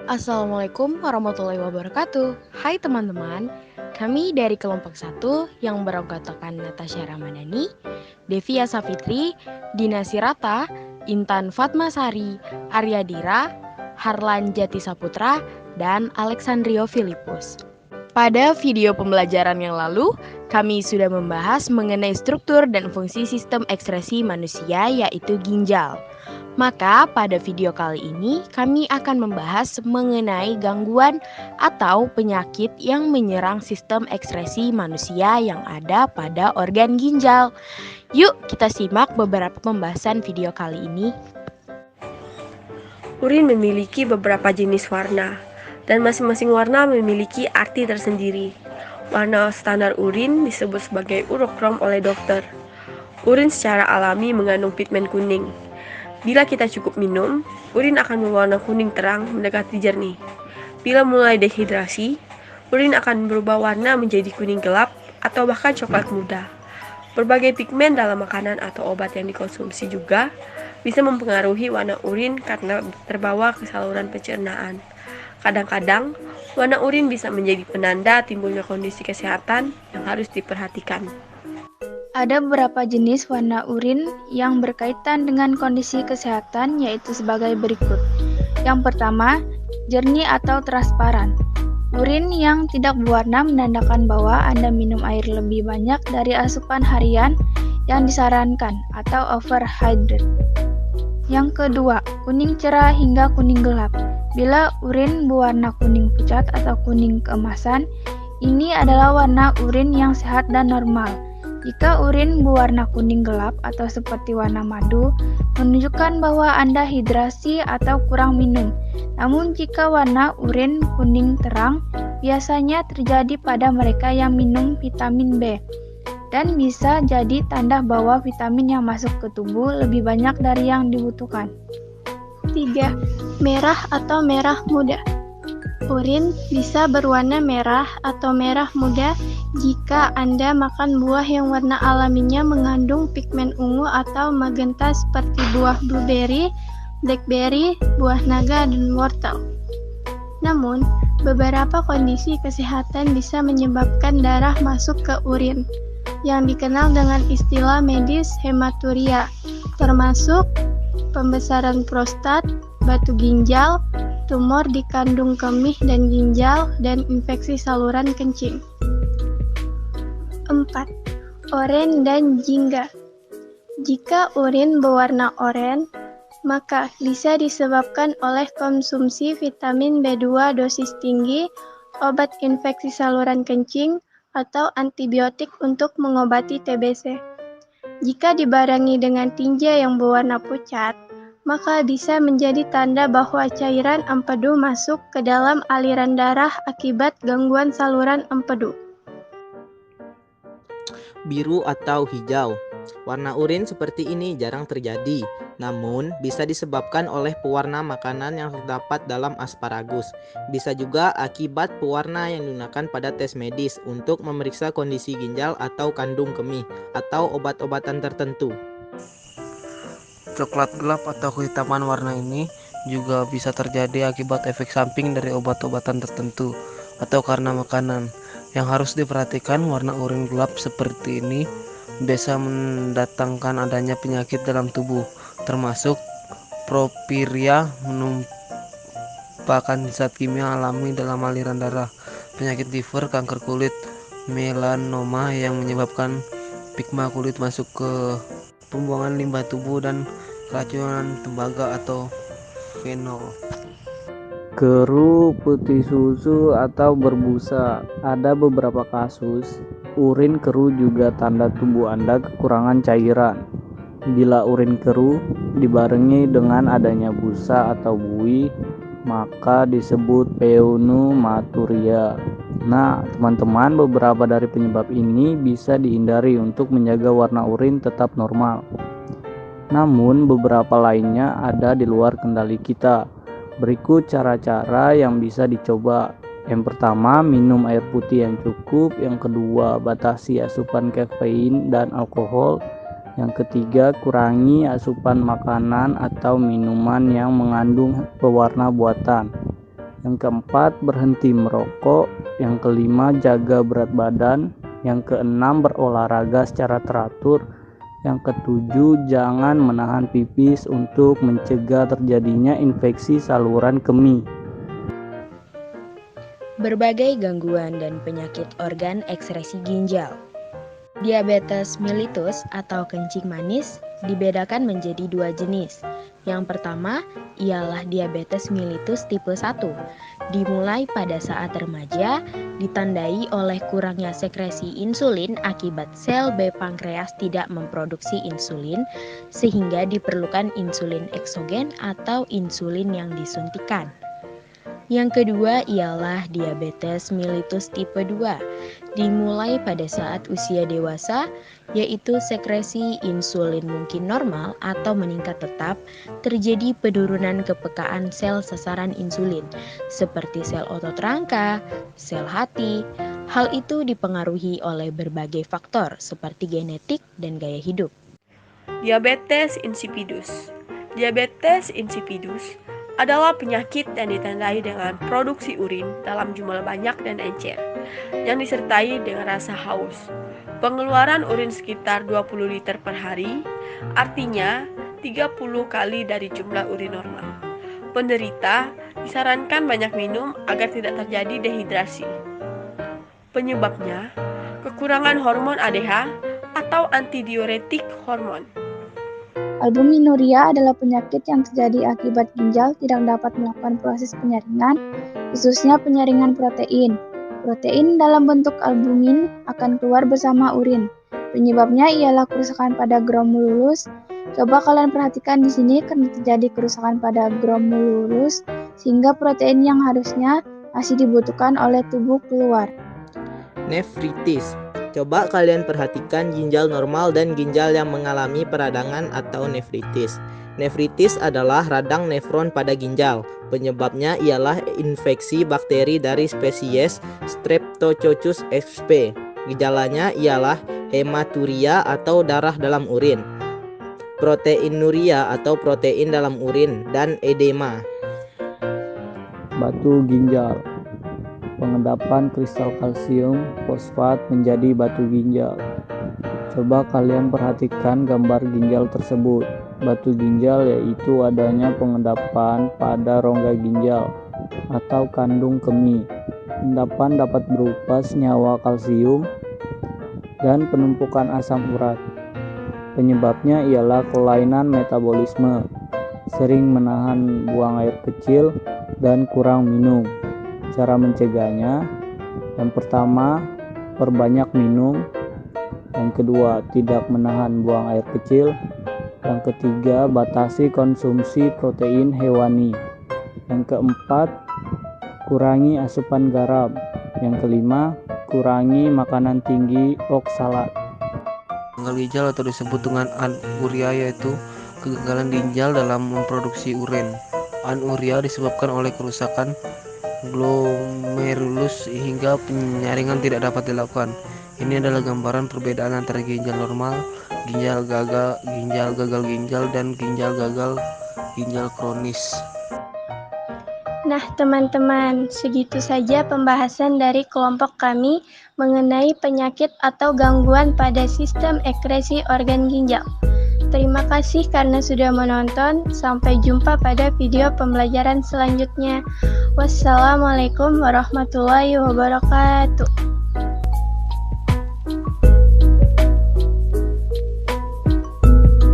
Assalamualaikum warahmatullahi wabarakatuh. Hai teman-teman, kami dari kelompok 1 yang beranggotakan Natasha Ramadhani, Devia Safitri, Dina Sirata, Intan Fatmasari, Arya Dira, Harlan Jati Saputra, dan Alexandrio Filipus. Pada video pembelajaran yang lalu, kami sudah membahas mengenai struktur dan fungsi sistem ekskresi manusia yaitu ginjal. Maka pada video kali ini kami akan membahas mengenai gangguan atau penyakit yang menyerang sistem ekskresi manusia yang ada pada organ ginjal. Yuk kita simak beberapa pembahasan video kali ini. Urin memiliki beberapa jenis warna, dan masing-masing warna memiliki arti tersendiri. Warna standar urin disebut sebagai urokrom oleh dokter. Urin secara alami mengandung pigmen kuning. Bila kita cukup minum, urin akan berwarna kuning terang mendekati jernih. Bila mulai dehidrasi, urin akan berubah warna menjadi kuning gelap atau bahkan coklat muda. Berbagai pigmen dalam makanan atau obat yang dikonsumsi juga bisa mempengaruhi warna urin karena terbawa ke saluran pencernaan. Kadang-kadang, warna urin bisa menjadi penanda timbulnya kondisi kesehatan yang harus diperhatikan. Ada beberapa jenis warna urin yang berkaitan dengan kondisi kesehatan, yaitu sebagai berikut. Yang pertama, jernih atau transparan. Urin yang tidak berwarna menandakan bahwa Anda minum air lebih banyak dari asupan harian yang disarankan atau overhydrate. Yang kedua, kuning cerah hingga kuning gelap. Bila urin berwarna kuning pucat atau kuning keemasan, ini adalah warna urin yang sehat dan normal. Jika urin berwarna kuning gelap atau seperti warna madu, menunjukkan bahwa Anda hidrasi atau kurang minum. Namun jika warna urin kuning terang, biasanya terjadi pada mereka yang minum vitamin B, dan bisa jadi tanda bahwa vitamin yang masuk ke tubuh lebih banyak dari yang dibutuhkan. 3. Merah atau merah muda. Urin bisa berwarna merah atau merah muda jika Anda makan buah yang warna alaminya mengandung pigmen ungu atau magenta seperti buah blueberry, blackberry, buah naga, dan wortel. Namun, beberapa kondisi kesehatan bisa menyebabkan darah masuk ke urin, yang dikenal dengan istilah medis hematuria, termasuk pembesaran prostat, batu ginjal, tumor di kandung kemih dan ginjal, dan infeksi saluran kencing. 4. Oren dan jingga. Jika urin berwarna oranye, maka bisa disebabkan oleh konsumsi vitamin B2 dosis tinggi, obat infeksi saluran kencing, atau antibiotik untuk mengobati TBC. Jika dibarengi dengan tinja yang berwarna pucat, maka bisa menjadi tanda bahwa cairan empedu masuk ke dalam aliran darah akibat gangguan saluran empedu. Biru atau hijau. Warna urin seperti ini jarang terjadi, namun bisa disebabkan oleh pewarna makanan yang terdapat dalam asparagus. Bisa juga akibat pewarna yang digunakan pada tes medis untuk memeriksa kondisi ginjal atau kandung kemih atau obat-obatan tertentu. Coklat gelap atau kehitaman warna ini juga bisa terjadi akibat efek samping dari obat-obatan tertentu atau karena makanan. Yang harus diperhatikan, warna urin gelap seperti ini bisa mendatangkan adanya penyakit dalam tubuh, termasuk propiria, menumpahkan zat kimia alami dalam aliran darah, penyakit liver, kanker kulit, melanoma yang menyebabkan pigma kulit masuk ke pembuangan limbah tubuh, dan keracunan tembaga atau fenol. Keruh, putih susu, atau berbusa. Ada beberapa kasus urin keruh juga tanda tubuh Anda kekurangan cairan. Bila urin keruh dibarengi dengan adanya busa atau buih, maka disebut pneumaturia. Nah, teman-teman, beberapa dari penyebab ini bisa dihindari untuk menjaga warna urin tetap normal. Namun, beberapa lainnya ada di luar kendali kita. Berikut cara-cara yang bisa dicoba. Yang pertama, minum air putih yang cukup. Yang kedua, batasi asupan kafein dan alkohol. Yang ketiga, kurangi asupan makanan atau minuman yang mengandung pewarna buatan. Yang keempat, berhenti merokok. Yang kelima, jaga berat badan. Yang keenam, berolahraga secara teratur. Yang ketujuh, jangan menahan pipis untuk mencegah terjadinya infeksi saluran kemih. Berbagai gangguan dan penyakit organ ekskresi ginjal. Diabetes mellitus atau kencing manis dibedakan menjadi dua jenis. Yang pertama ialah diabetes mellitus tipe 1. Dimulai pada saat remaja, ditandai oleh kurangnya sekresi insulin akibat sel B pankreas tidak memproduksi insulin sehingga diperlukan insulin eksogen atau insulin yang disuntikan. Yang kedua ialah diabetes mellitus tipe 2, dimulai pada saat usia dewasa, yaitu sekresi insulin mungkin normal atau meningkat tetap, terjadi penurunan kepekaan sel sasaran insulin, seperti sel otot rangka, sel hati. Hal itu dipengaruhi oleh berbagai faktor, seperti genetik dan gaya hidup. Diabetes insipidus. Diabetes insipidus adalah penyakit yang ditandai dengan produksi urin dalam jumlah banyak dan encer, yang disertai dengan rasa haus. Pengeluaran urin sekitar 20 liter per hari, artinya 30 kali dari jumlah urin normal. Penderita disarankan banyak minum agar tidak terjadi dehidrasi. Penyebabnya, kekurangan hormon ADH atau antidiuretik hormon. Albuminuria adalah penyakit yang terjadi akibat ginjal tidak dapat melakukan proses penyaringan, khususnya penyaringan protein. Protein dalam bentuk albumin akan keluar bersama urin. Penyebabnya ialah kerusakan pada glomulus. Coba kalian perhatikan di sini karena terjadi kerusakan pada glomulus sehingga protein yang harusnya masih dibutuhkan oleh tubuh keluar. Nefritis. Coba kalian perhatikan ginjal normal dan ginjal yang mengalami peradangan atau nefritis. Nefritis adalah radang nefron pada ginjal. Penyebabnya ialah infeksi bakteri dari spesies Streptococcus sp. Gejalanya ialah hematuria atau darah dalam urin, proteinuria atau protein dalam urin, dan edema. Batu ginjal. Pengendapan kristal kalsium fosfat menjadi batu ginjal. Coba kalian perhatikan gambar ginjal tersebut. Batu ginjal yaitu adanya pengendapan pada rongga ginjal atau kandung kemih. Endapan dapat berupa senyawa kalsium dan penumpukan asam urat. Penyebabnya ialah kelainan metabolisme, sering menahan buang air kecil, dan kurang minum. Cara mencegahnya, yang pertama, perbanyak minum. Yang kedua, tidak menahan buang air kecil. Yang ketiga, batasi konsumsi protein hewani. Yang keempat, kurangi asupan garam. Yang kelima, kurangi makanan tinggi oksalat. Gagal ginjal atau disebut dengan anuria yaitu kegagalan ginjal dalam memproduksi urin. Anuria disebabkan oleh kerusakan glomerulus hingga penyaringan tidak dapat dilakukan. Ini adalah gambaran perbedaan antara ginjal normal, ginjal gagal ginjal, dan ginjal gagal ginjal kronis. Nah, teman-teman, segitu saja pembahasan dari kelompok kami mengenai penyakit atau gangguan pada sistem ekskresi organ ginjal. Terima kasih karena sudah menonton. Sampai jumpa pada video pembelajaran selanjutnya. Wassalamualaikum warahmatullahi wabarakatuh.